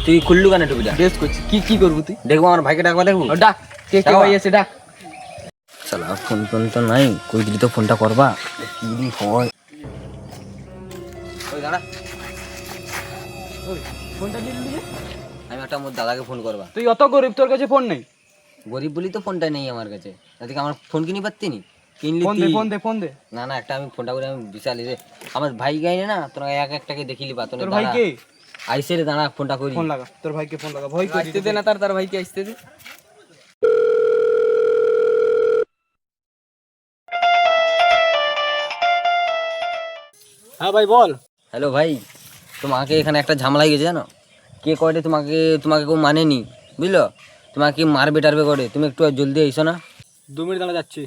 তুই খুললু কেন টুপিটা? বেশ করছিস। কি কি করবো তুই? দেখবো আমার ভাইকে ডাকবা, দেখবো। ও ডাক, কে কে ভাই আছে ডাক। শালা ফোন টোন তো নাই, কই দিলি তো ফোনটা করবা, কি দি হয়। ওই দাঁড়া, ওই ফোনটা দিয়ে দিলি যে? আমি একটা মোর দাদাকে ফোন করবা। তুই অত গরিব, তোর কাছে ফোন নেই? গরিব বলি তো ফোনটা নেই আমার কাছে, তাদেরকে আমার ফোন কিনি পারতি নি, কিনলি ফোন দে তুই। ফোন দে ফোন দে। না না, একটা আমি ফোনটা করে আমি বিশাল রে আমার ভাই গাইনে না, তোরা এক একটাকে দেখিলি বা তোর তোর ভাই কে? আইসে রে, দাঁড়া ফোনটা করি। ফোন লাগা, তোর ভাইকে ফোন লাগা। ভয় করে আসতে দে না, তার ভাইকে আসতে দে। হ্যাঁ ভাই বল। হ্যালো ভাই, তোমাকে এখানে একটা ঝামেলা হয়ে গেছে জানো। কে করে তোমাকে, তোমাকে কেউ মানেনি বুঝলো, তোমাকে মারবে টারবে করে, তুমি একটু জলদি এসো না। 2 মিনিট দাঁড়া যাচ্ছি।